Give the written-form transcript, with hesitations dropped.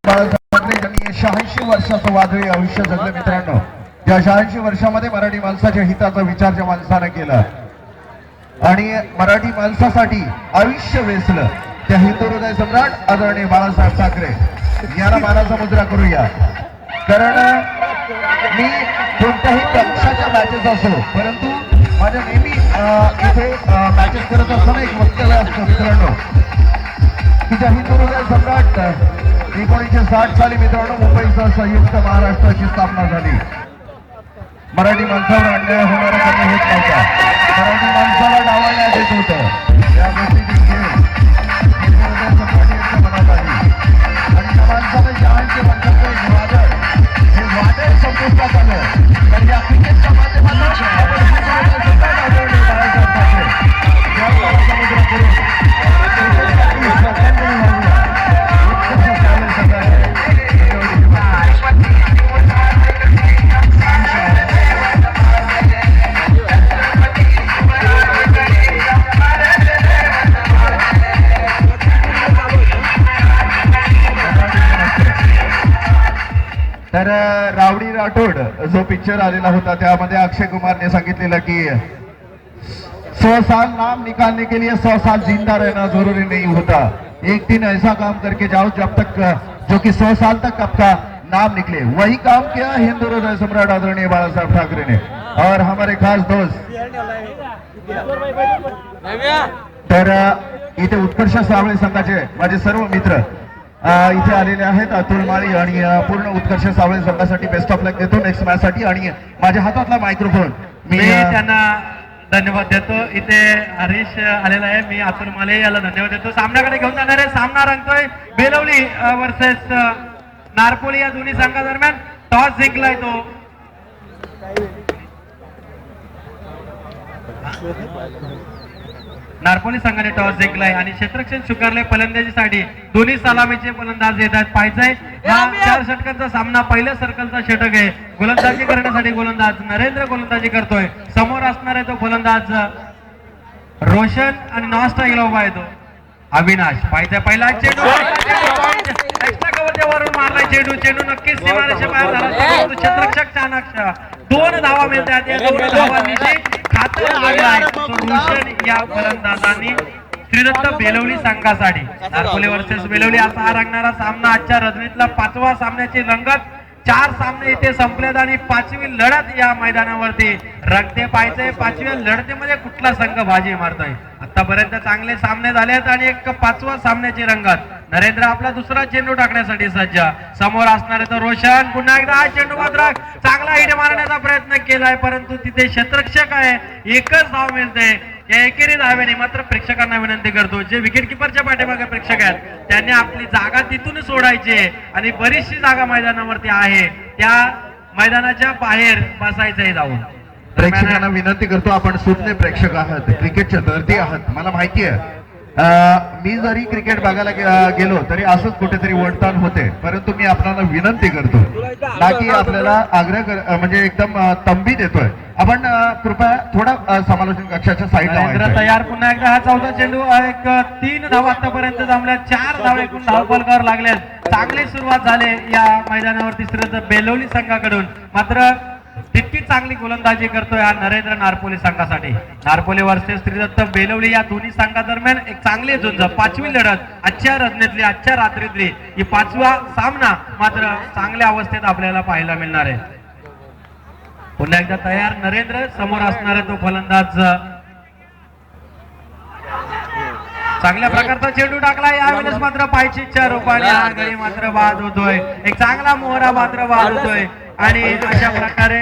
त्यांनी 86 वर्षाचं वादळी आयुष्य जगलं मित्रांनो. त्या 86 वर्षामध्ये मराठी माणसाच्या हिताचा विचार ज्या माणसानं केला आणि मराठी माणसासाठी आयुष्य वेचलं त्या हिंदू हृदय सम्राट आदरणीय बाळासाहेब ठाकरे यांना मानाचा मुद्रा करूया. कारण मी कोणत्याही पक्षाच्या मॅचेस असो परंतु माझ्या नेहमी इथे मॅचेस करत असताना एक वक्तव्य असतं मित्रांनो की ज्या हिंदू हृदय सम्राट 1960 साली मित्रांनो मुंबईसह संयुक्त महाराष्ट्राची स्थापना झाली. मराठी माणसावर अन्याय होणारा कमी होत नव्हता. मराठी माणसाला डावलण्यात येत होतं. या गोष्टीची हिंदू हृदय सम्राट मनात आली आणि त्या माणसाने शहांचे म्हणतात हे वादळ संपुष्टात आलं. तर या क्रिकेटच्या माध्यमातून आपण हिंदू हृदय सम्राट आदरणीय बाळासाहेब ठाकरे यांना समुद्र करून तर रावडी राठोड जो पिक्चर आलेला होता त्यामध्ये अक्षय कुमारने सांगितलेलं की 100 साल नाम निकालने के लिए 100 साल जिंदा रहना जरूरी नहीं होता. एक दिन ऐसा काम करके जाओ जब तक जो कि 100 साल तक आपका नाम निकले. वही काम किया हिंदू हृदय सम्राट आदरणीय बाळासाहेब ठाकरे ने. और हमारे खास दोस्त तर इथे उत्कर्ष सावळे संघाचे माझे सर्व मित्र इथे आलेले आहेत. अतुल माळी आणि पूर्ण उत्कर्ष सावळे संघासाठी बेस्ट ऑफ लक देतो नेक्स्ट मॅच साठी. आणि माझ्या हातातला मायक्रोफोन मी त्यांना धन्यवाद देतो. इथे हरीश आलेला आहे. मी अतुल माळे याला धन्यवाद देतो. सामन्याकडे घेऊन जाणार आहे. सामना रंगतोय बेलवली वर्सेस नारपोली या दोन्ही संघादरम्यान. टॉस जिंकलाय तो नारपोली संघाने टॉस जिंकलाय आणि क्षेत्ररक्षण स्वीकारले फलंदाजीसाठी. दोन्ही सलामीचे फलंदाज येत आहेत. पाहायचंय हा 4 षटकांचा सामना. पहिल्या सर्कलचा षटक आहे. गोलंदाजी करण्यासाठी गोलंदाज नरेंद्र गोलंदाजी करतोय. समोर असणार आहे तो फलंदाज रोशन आणि नॉन स्ट्राईकला उभा आहे तो अविनाश. पाहायचंय पहिला चेंडू एक्स्ट्रा कव्हरच्या वरून मारलाय चेंडू. चेंडू नक्कीच सीमारेषे बाहेर झाला. क्षेत्ररक्षक चाणक्य 2 धावा मिळतात. या 2 धावांविषयी खातर लागलाय रोशन या फलंदाजांनी श्रीदत्त बेलवली संघासाठी. नारपोली वर्सेस बेलवली असा हा रंगणारा सामना. आजच्या रजनीतला 5वा सामन्याची रंगत. 4 सामने इथे संपलेत आणि 5वी लढत या मैदानावरती रंगते. पाहायचंय 5व्या लढतीमध्ये कुठला संघ बाजी मारतोय. आतापर्यंत चांगले सामने झालेत आणि एक 5वा सामन्याची रंगत. नरेंद्र आपला दुसरा चेंडू टाकण्यासाठी सज्ज. समोर असणारे तर रोशन. पुन्हा एकदा हा चेंडू मात्र चांगला हिट मारण्याचा प्रयत्न केलाय परंतु तिथे क्षेत्ररक्षक आहे. एकच धाव मिळते. या एकेरी धाव्याने मात्र प्रेक्षकांना विनंती करतो जे विकेट किपरच्या पाठीमागे प्रेक्षक आहेत त्यांनी आपली जागा तिथून सोडायची आणि बरीचशी जागा मैदानावरती आहे त्या मैदानाच्या बाहेर बसायचंय जाऊन. प्रेक्षकांना विनंती करतो आपण सुज्ञ प्रेक्षक आहात. क्रिकेटच्या दर्दी आहात. मला माहिती आहे मी जरी क्रिकेट बघायला गेलो तरी असंच कुठेतरी वडताण होते परंतु मी आपल्याला विनंती करतो ना की आपल्याला आग्रह म्हणजे एकदम तंबी देतोय आपण कृपया थोडा समालोचन कक्षाच्या साईडला तयार. पुन्हा एकदा हा 4था चेंडू. एक 3 धावा आतापर्यंत जमल्या. 4 धावा एकूण धावफलकावर लागल्यात. चांगली सुरुवात झाली या मैदानावरती श्रीदत्त बेलवली संघाकडून. मात्र तितकी चांगली गोलंदाजी करतोय हा नरेंद्र नारपोली संघासाठी. नारपोली वर्सेस श्रीदत्त बेलवली या दोन्ही संघादरम्यान एक चांगली झुंज. 5वी लढत आजच्या रजनीतली आजच्या रात्रीतली ही 5वा सामना मात्र चांगल्या अवस्थेत आपल्याला पाहायला मिळणार आहे. पुन्हा एकदा तयार नरेंद्र. समोर असणारा तो फलंदाज चांगल्या प्रकारचा चेंडू टाकला. यावेळेस मात्र पायचीच्या रूपाने हा गडी मात्र बाद होतोय. एक चांगला मोहरा मात्र बाद होतोय आणि अशा प्रकारे